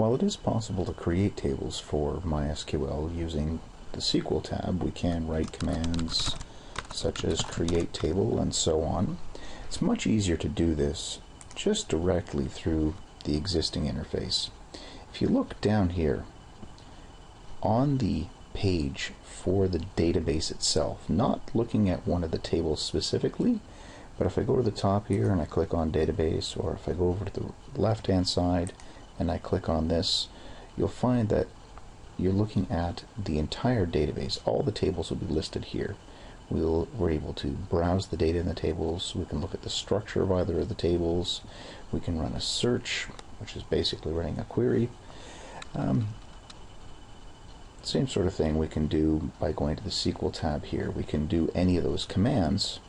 While it is possible to create tables for MySQL using the SQL tab, we can write commands such as create table and so on. It's much easier to do this just directly through the existing interface. If you look down here on the page for the database itself, not looking at one of the tables specifically, but if I go to the top here and I click on database, or if I go over to the left hand side and I click on this, you'll find that you're looking at the entire database. All the tables will be listed here. We're able to browse the data in the tables. We can look at the structure of either of the tables. We can run a search, which is basically running a query. Same sort of thing we can do by going to the SQL tab here. We can do any of those commands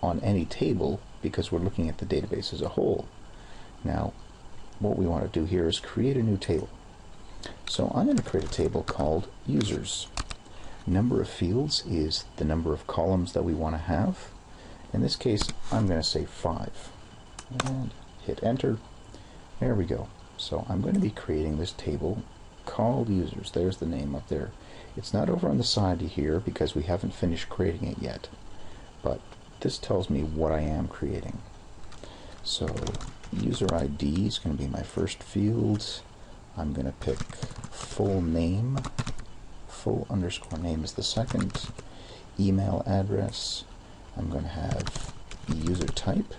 on any table because we're looking at the database as a whole. Now, what we want to do here is create a new table. So I'm going to create a table called users. Number of fields is the number of columns that we want to have. In this case, I'm going to say 5. And hit enter. There we go. So I'm going to be creating this table called users. There's the name up there. It's not over on the side here because we haven't finished creating it yet. But this tells me what I am creating. So user ID is going to be my first field. I'm going to pick full name. Full underscore name is the second. Email address. I'm going to have user type.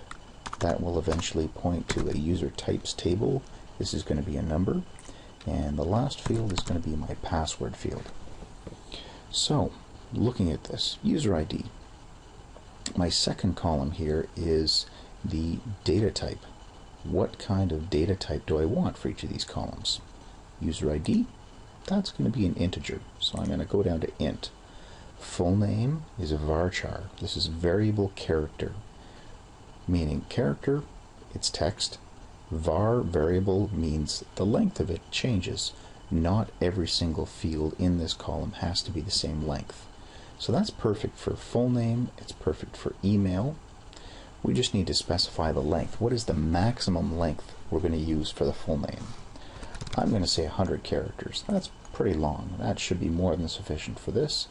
That will eventually point to a user types table. This is going to be a number. And the last field is going to be my password field. So, looking at this, user ID. My second column here is the data type. What kind of data type do I want for each of these columns? User ID, that's going to be an integer. So I'm going to go down to int. Full name is a varchar. This is variable character, meaning character, it's text. Var, variable, means the length of it changes. Not every single field in this column has to be the same length. So that's perfect for full name, it's perfect for email. We just need to specify the length. What is the maximum length we're going to use for the full name? I'm going to say 100 characters. That's pretty long. That should be more than sufficient for this.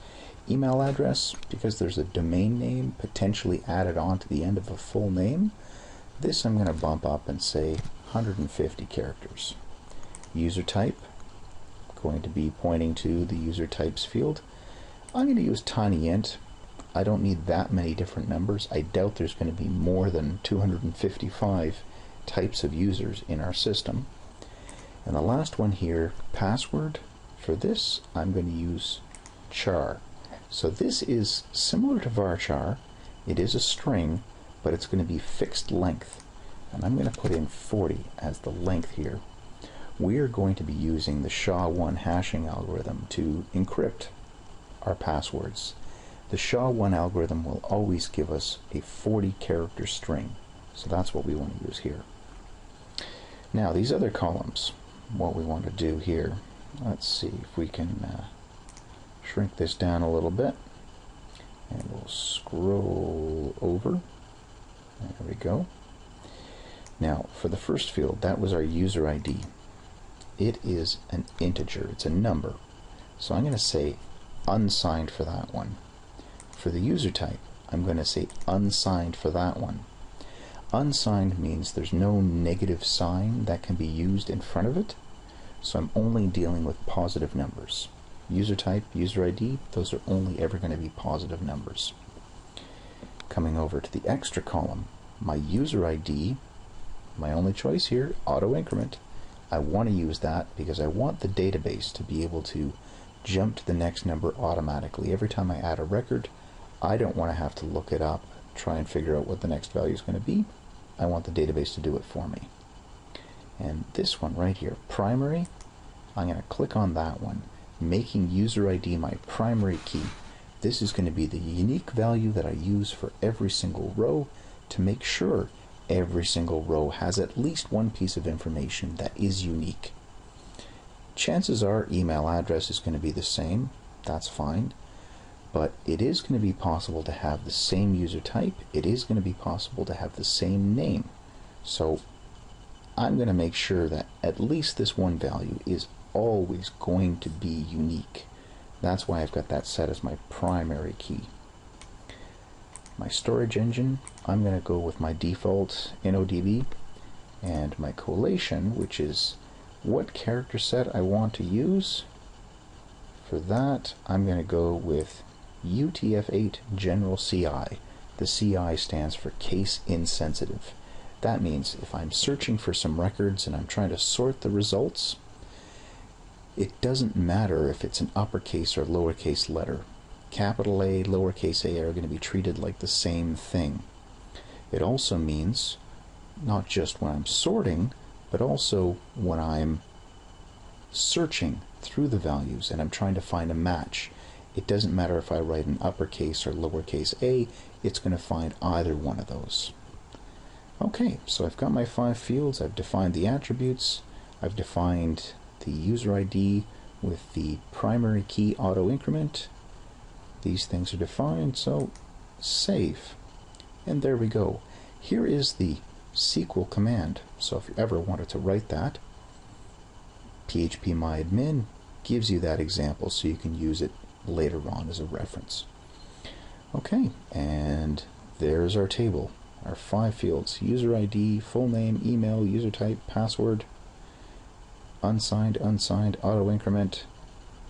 Email address, because there's a domain name potentially added on to the end of a full name, this I'm going to bump up and say 150 characters. User type, going to be pointing to the user types field. I'm going to use tiny int. I don't need that many different numbers. I doubt there's going to be more than 255 types of users in our system. And the last one here, password, for this I'm going to use char. So this is similar to varchar. It is a string, but it's going to be fixed length. And I'm going to put in 40 as the length here. We are going to be using the SHA-1 hashing algorithm to encrypt our passwords. The SHA-1 algorithm will always give us a 40 character string. So that's what we want to use here. Now these other columns, what we want to do here, let's see if we can shrink this down a little bit. And we'll scroll over. There we go. Now for the first field, that was our user ID. It is an integer, it's a number. So I'm going to say unsigned for that one. For the user type, I'm going to say unsigned for that one. Unsigned means there's no negative sign that can be used in front of it, so I'm only dealing with positive numbers. User type, user ID, those are only ever going to be positive numbers. Coming over to the extra column, my user ID, my only choice here, auto increment. I want to use that because I want the database to be able to jump to the next number automatically. Every time I add a record, I don't want to have to look it up, try and figure out what the next value is going to be. I want the database to do it for me. And this one right here, primary, I'm going to click on that one, making user ID my primary key. This is going to be the unique value that I use for every single row to make sure every single row has at least one piece of information that is unique. Chances are email address is going to be the same, that's fine, but it is going to be possible to have the same user type, it is going to be possible to have the same name. So I'm going to make sure that at least this one value is always going to be unique. That's why I've got that set as my primary key. My storage engine, I'm going to go with my default InnoDB, and my collation, which is what character set I want to use. For that, I'm going to go with UTF-8 General CI. The CI stands for case insensitive. That means if I'm searching for some records and I'm trying to sort the results, it doesn't matter if it's an uppercase or lowercase letter. Capital A, lowercase a are going to be treated like the same thing. It also means not just when I'm sorting, but also when I'm searching through the values and I'm trying to find a match. It doesn't matter if I write an uppercase or lowercase a, it's going to find either one of those. Okay, so I've got my 5 fields, I've defined the attributes, I've defined the user ID with the primary key auto increment. These things are defined, so save. And there we go. Here is the SQL command. So if you ever wanted to write that, PHPMyAdmin gives you that example so you can use it later on as a reference. Okay, and there's our table. Our 5 fields: user ID, full name, email, user type, password, unsigned, unsigned, auto increment,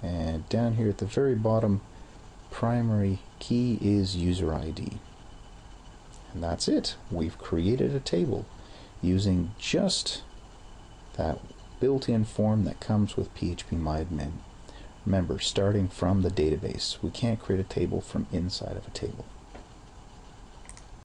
and down here at the very bottom, primary key is user ID. And that's it. We've created a table using just that built-in form that comes with PHPMyAdmin. Remember, starting from the database. We can't create a table from inside of a table.